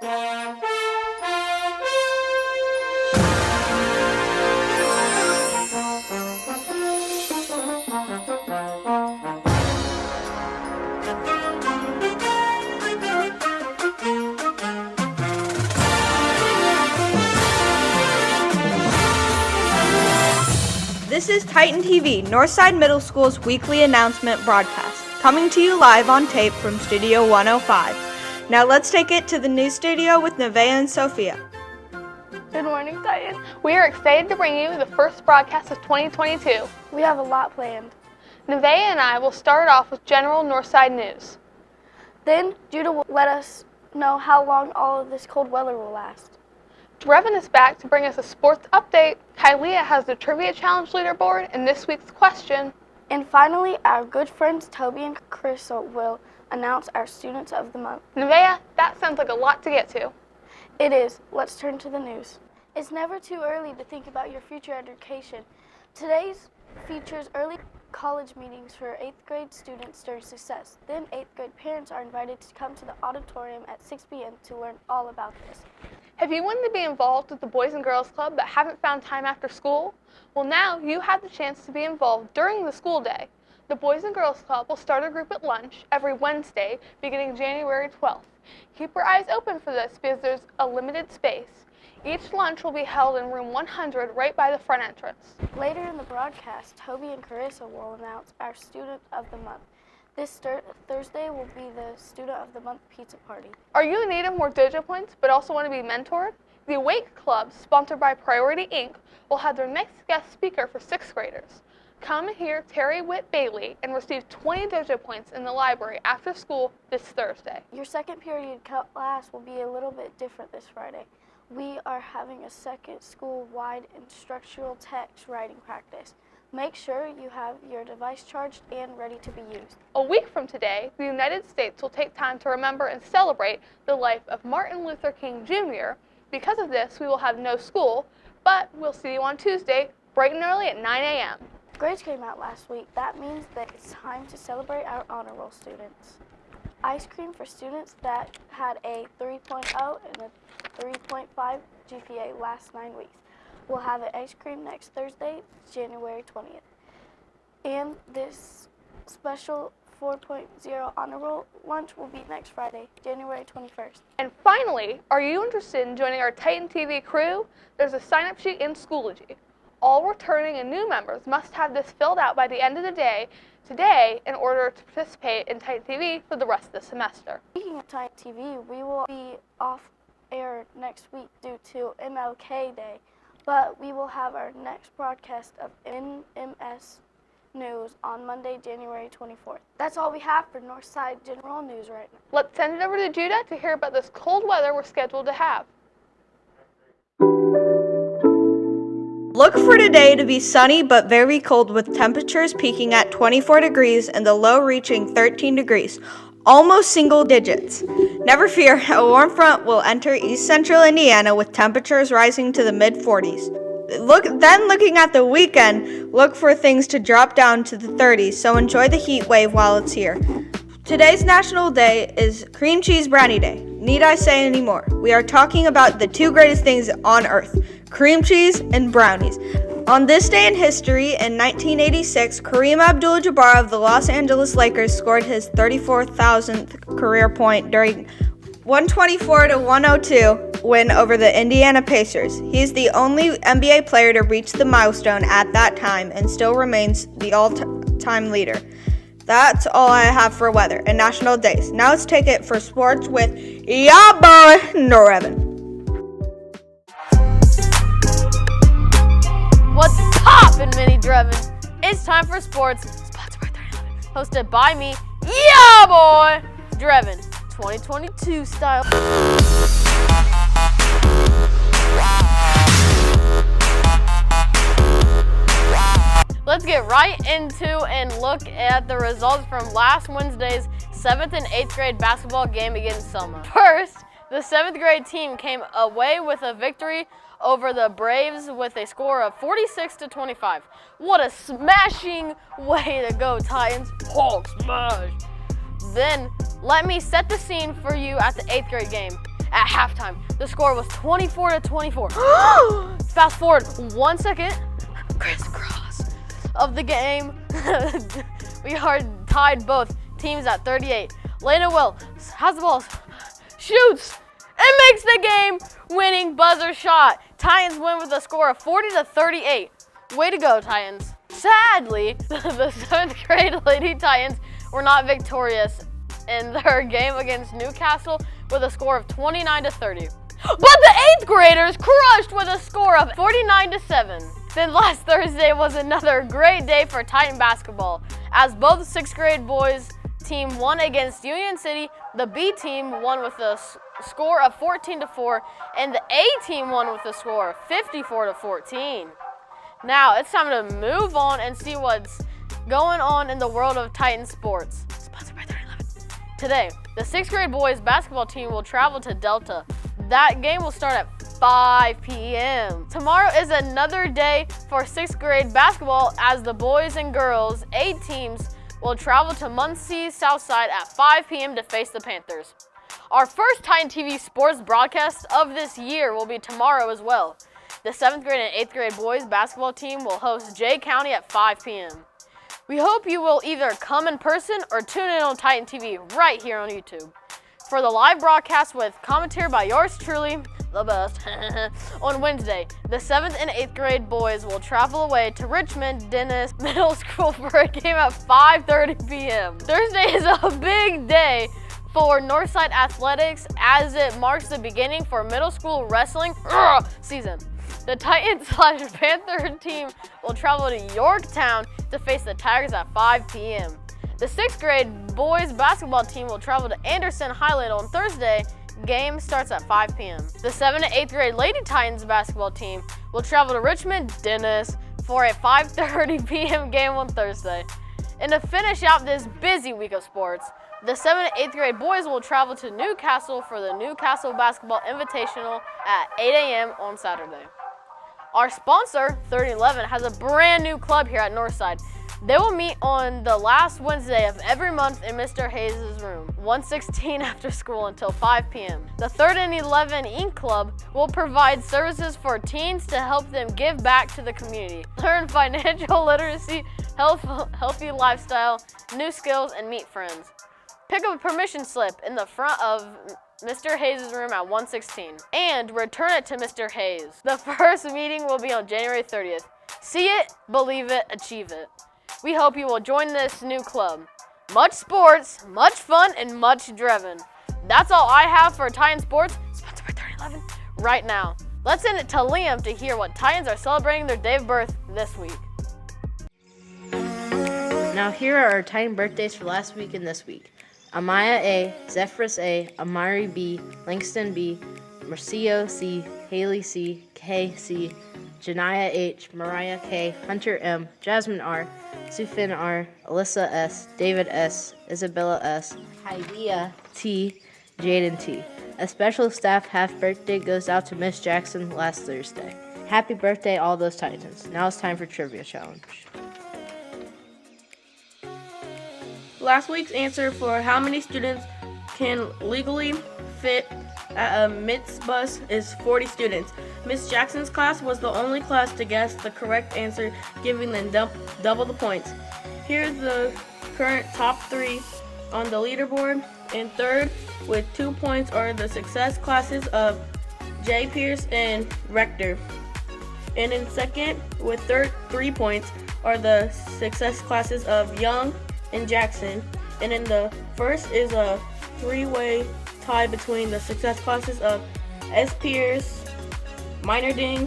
This is Titan TV, Northside Middle School's weekly announcement broadcast, coming to you live on tape from Studio 105. Now let's take it to the news studio with Nevaeh and Sophia. Good morning, Titan. We are excited to bring you the first broadcast of 2022. We have a lot planned. Nevaeh and I will start off with general Northside news. Then Judah will let us know how long all of this cold weather will last. Drevyn is back to bring us a sports update. Kylia has the Trivia Challenge leaderboard and this week's question. And finally, our good friends Toby and Carissa will announce our Students of the Month. Nevaeh, that sounds like a lot to get to. It is. Let's turn to the news. It's never too early to think about your future education. Today's features early college meetings for 8th grade students during success. Then 8th grade parents are invited to come to the auditorium at 6 p.m. to learn all about this. Have you wanted to be involved with the Boys and Girls Club but haven't found time after school? Well, now you have the chance to be involved during the school day. The Boys and Girls Club will start a group at lunch every Wednesday beginning January 12th. Keep your eyes open for this because there's a limited space. Each lunch will be held in room 100 right by the front entrance. Later in the broadcast, Toby and Carissa will announce our Student of the Month. This Thursday will be the Student of the Month pizza party. Are you in need of more dojo points but also want to be mentored? The Awake Club, sponsored by Priority Inc., will have their next guest speaker for 6th graders. Come hear Terry Whit Bailey and receive 20 dojo points in the library after school this Thursday. Your second period class will be a little bit different this Friday. We are having a second school-wide instructional text writing practice. Make sure you have your device charged and ready to be used. A week from today, the United States will take time to remember and celebrate the life of Martin Luther King Jr. Because of this, we will have no school, but we'll see you on Tuesday, bright and early at 9 a.m. Grades came out last week. That means that it's time to celebrate our honor roll students. Ice cream for students that had a 3.0 and a 3.5 GPA last 9 weeks. We'll have an ice cream next Thursday, January 20th. And this special 4.0 honor roll lunch will be next Friday, January 21st. And finally, are you interested in joining our Titan TV crew? There's a sign-up sheet in Schoology. All returning and new members must have this filled out by the end of the day today in order to participate in Titan TV for the rest of the semester. Speaking of Titan TV, we will be off air next week due to MLK Day. But we will have our next broadcast of NMS News on Monday, January 24th. That's all we have for Northside General News right now. Let's send it over to Judah to hear about this cold weather we're scheduled to have. Look for today to be sunny but very cold with temperatures peaking at 24 degrees and the low reaching 13 degrees. Almost single digits. Never fear, a warm front will enter east central Indiana with temperatures rising to the mid-40s. Looking at the weekend, look for things to drop down to the 30s, so enjoy the heat wave while it's here. Today's National Day is Cream Cheese Brownie Day. Need I say any more? We are talking about the two greatest things on earth, cream cheese and brownies. On this day in history, in 1986, Kareem Abdul-Jabbar of the Los Angeles Lakers scored his 34,000th career point during 124-102 win over the Indiana Pacers. He is the only NBA player to reach the milestone at that time and still remains the all-time leader. That's all I have for weather and national days. Now let's take it for sports with Ya Boi Drevyn. What's poppin', Mini Drevyn? It's time for sports, sponsored by 311, hosted by me, Ya Boi Drevyn, 2022 style. Let's get right into and look at the results from last Wednesday's 7th and 8th grade basketball game against Selma. First, the 7th grade team came away with a victory over the Braves with a score of 46-25. What a smashing way to go, Titans. Hulk smash. Then, let me set the scene for you at the 8th grade game. At halftime, the score was 24-24. Fast forward 1 second, crisscross of the game. We are tied both teams at 38. Lena Will has the ball, shoots, and makes the game-winning buzzer shot. Titans win with a score of 40-38. Way to go, Titans. Sadly, the 7th grade Lady Titans were not victorious in their game against Newcastle with a score of 29-30. But the 8th graders crushed with a score of 49-7. Then last Thursday was another great day for Titan basketball, as both 6th grade boys team won against Union City. The B team won with a score of 14-4, and the A team won with a score of 54-14. Now it's time to move on and see what's going on in the world of Titan sports. Sponsored by 3011. Today, the 6th grade boys basketball team will travel to Delta. That game will start at 5 p.m. Tomorrow is another day for 6th grade basketball, as the boys and girls A teams will travel to Muncie Southside at 5 p.m. to face the Panthers. Our first Titan TV sports broadcast of this year will be tomorrow as well. The 7th grade and 8th grade boys basketball team will host Jay County at 5 p.m. We hope you will either come in person or tune in on Titan TV right here on YouTube for the live broadcast with commentary by yours truly, the best. On Wednesday, the 7th and 8th grade boys will travel away to Richmond Dennis Middle School for a game at 5:30 p.m. Thursday is a big day for Northside Athletics, as it marks the beginning for middle school wrestling season. The Titans/Panther team will travel to Yorktown to face the Tigers at 5 p.m. The 6th grade boys basketball team will travel to Anderson Highland on Thursday. Game starts at 5 p.m. The 7th and 8th grade Lady Titans basketball team will travel to Richmond Dennis for a 5:30 p.m. game on Thursday. And to finish out this busy week of sports, the 7th and 8th grade boys will travel to Newcastle for the Newcastle Basketball Invitational at 8 a.m. on Saturday. Our sponsor, 3011, has a brand new club here at Northside. They will meet on the last Wednesday of every month in Mr. Hayes' room, 116 after school until 5 p.m. The 3rd and 11 Inc. Club will provide services for teens to help them give back to the community, learn financial literacy, healthy lifestyle, new skills, and meet friends. Pick up a permission slip in the front of Mr. Hayes' room at 116 and return it to Mr. Hayes. The first meeting will be on January 30th. See it, believe it, achieve it. We hope you will join this new club. Much sports, much fun, and much Drevyn. That's all I have for Titan Sports, sponsored by 3011, right now. Let's send it to Liam to hear what Titans are celebrating their day of birth this week. Now here are our Titan birthdays for last week and this week. Amaya A, Zephyrus A, Amari B, Langston B, Marcio C, Haley C, Kay C, Janiyah H, Mariah K, Hunter M, Jasmine R, Sufin R, Alyssa S, David S, Isabella S, Hydea T, Jaden T. A special staff half birthday goes out to Miss Jackson last Thursday. Happy birthday all those Titans. Now it's time for Trivia Challenge. Last week's answer for how many students can legally fit at a MITS bus is 40 students. Miss Jackson's class was the only class to guess the correct answer, giving them double the points. Here's the current top 3 on the leaderboard. In third, with 2 points, are the success classes of J. Pierce and Rector. And in second, with 3 points, are the success classes of Young and Jackson. And in the first is a 3-way tie between the success classes of S. Pierce, Minerding,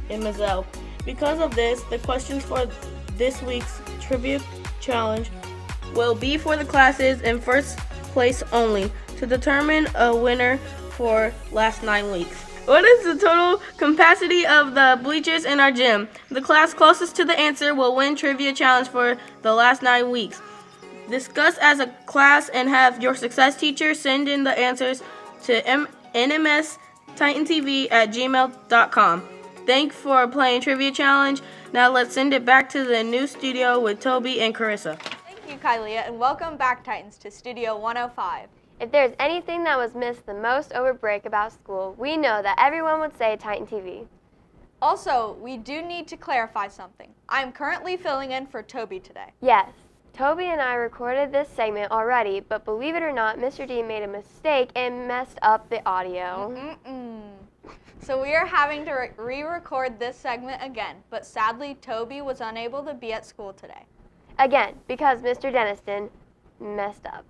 and Mazel. Because of this, the questions for this week's Trivia Challenge will be for the classes in first place only to determine a winner for last 9 weeks. What is the total capacity of the bleachers in our gym? The class closest to the answer will win Trivia Challenge for the last 9 weeks. Discuss as a class and have your success teacher send in the answers to nmstitantv@gmail.com. Thanks for playing Trivia Challenge. Now let's send it back to the new studio with Toby and Carissa. Thank you, Kylia, and welcome back, Titans, to Studio 105. If there's anything that was missed the most over break about school, we know that everyone would say Titan TV. Also, we do need to clarify something. I am currently filling in for Toby today. Yes, Toby and I recorded this segment already, but believe it or not, Mr. D made a mistake and messed up the audio. So we are having to re-record this segment again, but sadly Toby was unable to be at school today. Again, because Mr. Deniston messed up.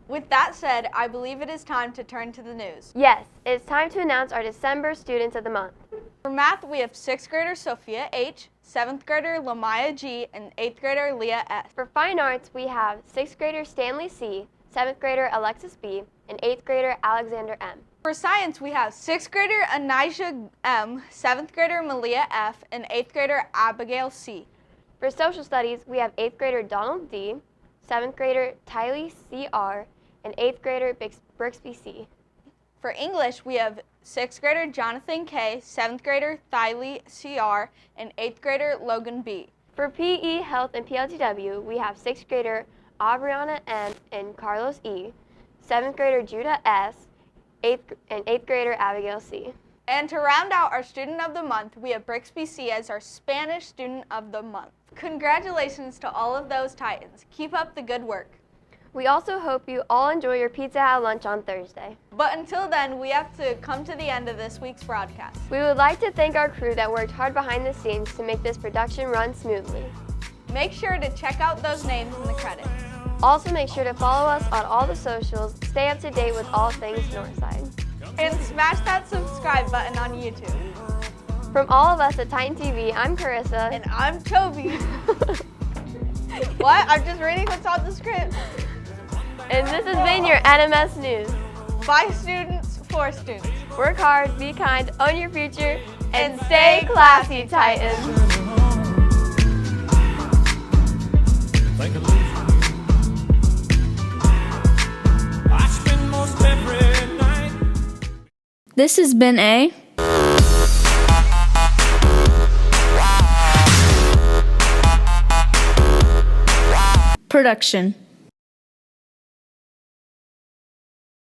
With that said, I believe it is time to turn to the news. Yes, it's time to announce our December Students of the Month. For math, we have 6th grader Sophia H., 7th grader Lamaya G., and 8th grader Leah S. For Fine Arts, we have 6th grader Stanley C., 7th grader Alexis B., and 8th grader Alexander M. For science, we have 6th grader Anijah M., 7th grader Malia F., and 8th grader Abigail C. For Social Studies, we have 8th grader Donald D., 7th grader Tylee C.R., and 8th grader Brixby C. For English, we have 6th grader Jonathan K., 7th grader Tylee C.R., and 8th grader Logan B. For PE, Health, and PLTW, we have 6th grader Aubriana M. and Carlos E., 7th grader Judah S., and 8th grader Abigail C. And to round out our Student of the Month, we have Brixby C. as our Spanish Student of the Month. Congratulations to all of those Titans. Keep up the good work. We also hope you all enjoy your Pizza Hut lunch on Thursday. But until then, we have to come to the end of this week's broadcast. We would like to thank our crew that worked hard behind the scenes to make this production run smoothly. Make sure to check out those names in the credits. Also make sure to follow us on all the socials, stay up to date with all things Northside. And smash that subscribe button on YouTube. From all of us at Titan TV, I'm Carissa. And I'm Toby. What? I'm just reading what's on the script. And this has been your NMS News. By students, for students. Work hard, be kind, own your future, and stay classy, Titans. This has been a production.